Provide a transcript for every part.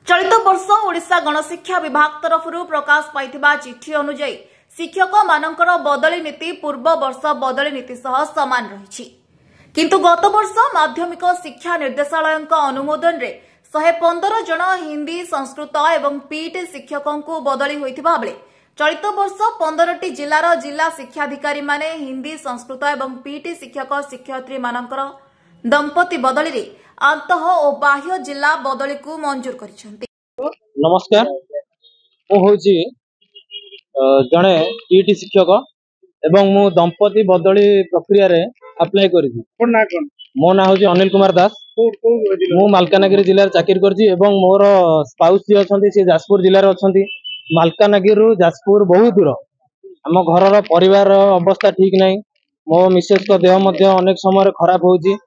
चलित वर्ष ओडिशा गणशिक्षा विभाग तरफ प्रकाश पाइथिबा चिठी अनुଯାयी शिक्षक मानकर बदली नीति पूर्व वर्ष बदली नीति सह समान रही किंतु गत वर्ष माध्यमिक शिक्षा निर्देशालय अनुमोदन रे 115 जन हिंदी संस्कृत एवं पीटी शिक्षकों को बदली होइथिबा बेले चलित वर्ष 15टी जिलार जिला शिक्षाधिकारी माने हिंदी संस्कृत एवं पीटी शिक्षक शिक्षयित्री मानकर दंपति बदली रे आंतः और बाह्य जिला बदली को मंजूर करिसेंती। नमस्कार मु होची जणे पीटी शिक्षक एवं मु दंपति बदली प्रक्रिया रे अप्लाई करिछि। मो ना होची अनिल कुमार दास। मु मालकानगिरी जिल्ला चाकरी करछि एवं मोर स्पाउस जी अछंती से जाजपुर जिल्ला रे अछंती। मालकानगिरी जाजपुर बहुत दूर। आम घर परिवार अवस्था ठीक नहीं। मो मिसेस को देह मध्य अनेक समय खराब होची।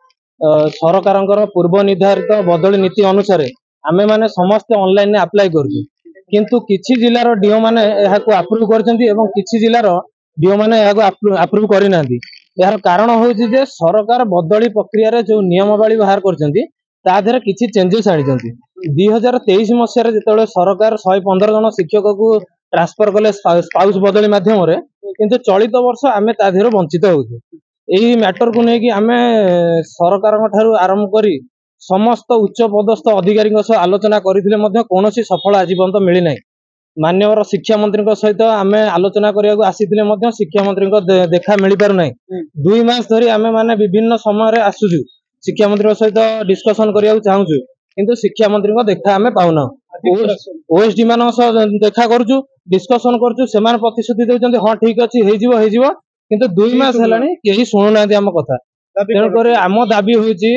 सरकार पूर्व निर्धारित बदली नीति अनुसार आमे माने समस्त ऑनलाइन ने अप्लाई करछु किंतु किछि जिल्लार डीओ माने एहाको अप्रूव करछंती एवं किछि जिल्लार डीओ माने एहाको अप्रूव करि नांती। यार कारण होची जे सरकार बदली प्रक्रिया रे जो नियमावली बाहर करछंती ता देहरे किछि चेंजेस आनिछंती। 2023 मसिया रे जेतेबेले सरकार 115 जन शिक्षक को ट्रांसफर कले स्पाउस बदली माध्यम रे किंतु चलित वर्ष आमे ता देहरे वंचित होउछु। एही मैटर को लेकिन आमे सरकार ठारू आरंभ करी समस्त उच्च पदस्थ अधिकारी आलोचना करथिले मध्य कोनोसी सफल आज पर्यंत मिली नाही। माननीय शिक्षा मंत्री सहित आमे आलोचना करिया आसीथिले मध्य शिक्षा मंत्री देखा मिली पारु नाही। 2 मास धरी आमे माने विभिन्न समय रे आसुजु शिक्षा मंत्री सहित डिस्कशन करिया चाहूछु किंतु शिक्षा मंत्री देखा आमे पाउना। ओएसडी मान देखा करूछु डिस्कशन करूछु सेमान प्रतिश्रुति देउचंती हां ठीक अछि हे जिवो किंतु 2 मास हेलानी केही सुनु नांती हम कथा। तेन करे आम दाबी होईची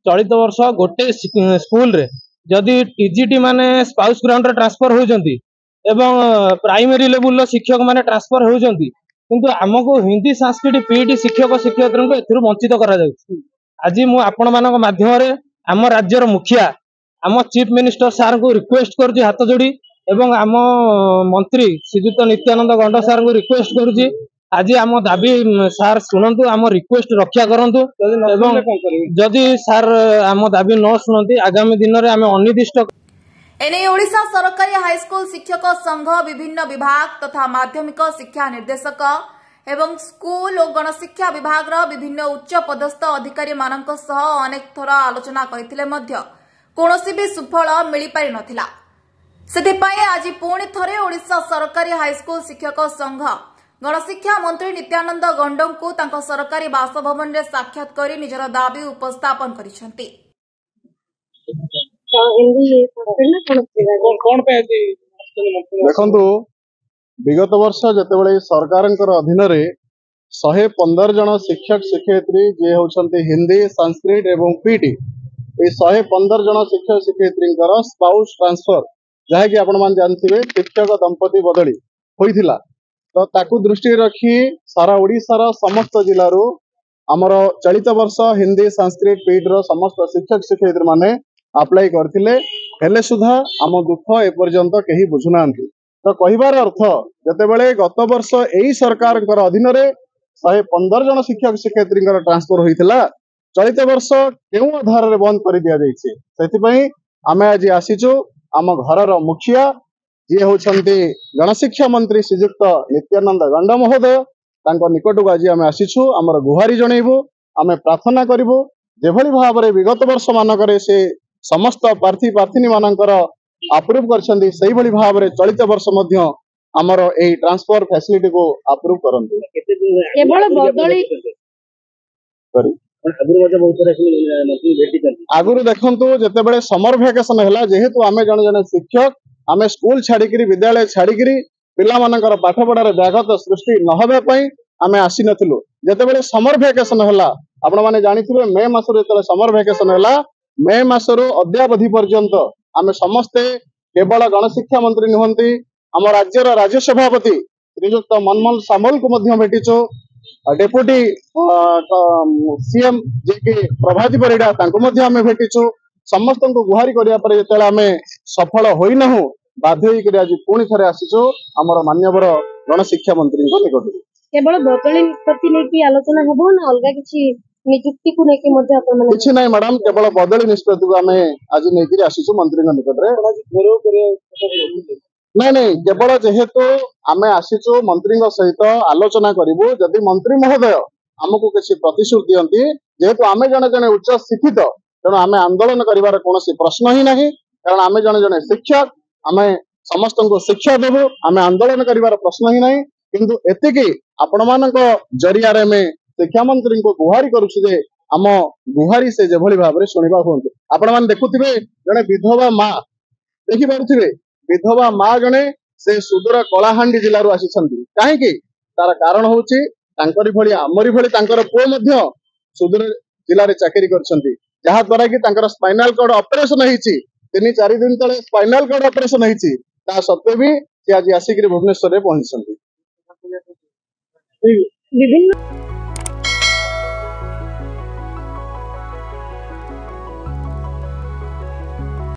चलित वर्ष गोटे स्कूल रे जदि टीजीटी माने स्पाउस ग्राउंड रे ट्रांसफर होजंती एवं प्राइमरी लेवल रो शिक्षक माने ट्रांसफर होजंती किंतु हमको हिंदी संस्कृत पीटी शिक्षक शिक्षयित्री को एथिरु वंचित करा जाउछि। आज मु आपण मानक माध्यम रे आम राज्यर मुखिया आम चीफ मिनिस्टर सार को रिक्वेस्ट करूछि हाथ जोड़ी एवं आम मंत्री श्रीजुत नित्यानंद गंड सार को रिक्वेस्ट करूछि आज आम दाबी सार शुणु आम रिक्वेस्ट रक्षा करंतु एवं जदि सार आम दाबी न शुणती आगामी दिन में आम अनिर्दिष्ट एने ओडिशा सरकारी हाईस्कूल शिक्षक संघ विभिन्न विभाग तथा माध्यमिक शिक्षा निर्देशक एवं स्कूल और गणशिक्षा विभाग विभिन्न उच्च पदस्थ अधिकारी मानक सह अनेक थर आलोचना करथिले मध्य कोनोसी भी सुफल मिली पारि नथिला। सेथिपाई आज पुणी थरे ओडिशा सरकारी हाईस्कूल शिक्षक संघ गणशिक्षा मंत्री नित्यानंद गंडों को तांको सरकारी बासभवन रे साक्षात करी निजर दाबी उपस्थापन करिसेंती। देखंतु विगत वर्ष जेतेबेले सरकारनकर अधीन रे 115 जन शिक्षक शिक्षयित्री जे होछंती हिंदी संस्कृत एवं पीटी ए 115 जन शिक्षक शिक्षयित्रींकर स्पाउस ट्रांसफर जहा कि आपण मान जानथिबे शिक्षक दंपति बदली होइथिला। तो ताकू दृष्टि रखी सारा ओडिशार समस्त जिल्लारू आमर चलित वर्ष हिंदी संस्कृत पीटी रो समस्त शिक्षक शिक्षयित्री माने अप्लाई करथिले हेले सुधा आम दुख एपर्यंत केही बुझुनांती। तो कहिबार अर्थ जेतेबेले गत वर्ष एही सरकारकर अधीन रे 115 जन शिक्षक शिक्षयित्रींकर ट्रांसफर होइथिला चलित वर्ष केउ आधार रे बंद कर दिया जायछि। सेति आमे आज आसीचु आम घरर मुखिया जे होछंती गणशिक्षा मंत्री श्रीजुक्त नित्यानंद गंड महोदय तांको निकटକୁ आज आमे आसीचु हमर गुहारी जणैबु आमे प्रार्थना करिबु जेभली भाबरे विगत वर्ष मानकरे से समस्त प्रार्थी प्रार्थिनी मानकर अप्रूव करछंती सही भली भाबरे चलित वर्ष मध्य हमर एही ट्रांसफर फैसिलिटी को अप्रूव करंतु। केवल बदली आगुरु देखंतु जेतेबेले समर वैकेशन हैला जेहेतु आमे जने जने शिक्षक आमे स्कूल छाड़िकरी विद्यालय छाड़िकरी पिला मानकर पाठ पढ़ार व्याघात सृष्टि न होबे पई आमे आसी नथिलु। जेतेबेले समर वैकेशन हैला आपण माने जानिथिबे मे मासरो जेतेबेले समर वैकेशन हैला मे मासरो अद्यावधि पर्यंत आमे समस्ते केवल गणशिक्षा मंत्री नुहंती आम राज्यर राज्य सभापति श्रीजुक्त मनमोहन सामल को मध्य भेटिचो डेपुटी सीएम जे कि प्रभाती परिडा तांको मध्य आमे भेटिचो समस्त को गुहारी करिया पर जेतेला आमे सफल होई नहु बाध्य होई करी आज पुणी थरे आसीचो हमर मान्यवर गणशिक्षा मंत्री निकट। केवल बदली निष्पत्ति नै कि आलोचना हबो ना अलगा किछि नियुक्ति को लेके मध्य आपण माने किछि नाही मैडम केवल बदली निष्पत्ति को आमे आज नेकिरी आसीछु मंत्री निकट रे नहीं केवल जेहेतु आमे आसीछु मंत्री सहित आलोचना करिवु जदि मंत्री महोदय हमको किसी प्रतिश्रुति दियंती जेहेतु आमे जने जने उच्च शिक्षित तेणु आमे आंदोलन करिवार कोनोसी प्रश्न ही नहीं कारण आमे जने जने शिक्षक आमे समस्त को शिक्षा देबु आमे आंदोलन करिवार प्रश्न ही नहीं किंतु एतिकी आपण मानक जरिया रे में शिक्षा मंत्री को गुहारी करूछु जे आम गुहारी से जेभली भाव रे सुनिबा होंतु आपण मान देखुथिबे जने विधवा मां देखि पारुथिबे विधवा मां जने से सुदूर कलाहांडी जिल्ला रु आसीछंती काहे कि तार कारण होउची तांकरी भली आमरी भली तांकर पुओ मध्य सुदूर जिल्ला रे चाकरी करछंती जहा द्वारा कि तांकर स्पाइनल कॉर्ड ऑपरेशन हेछि 3-4 दिन तले स्पाइनल कॉर्ड ऑपरेशन हेछि ता सत्वे भी से आज आसिक भुवनेश्वर रे पहुंचछंती विभिन्न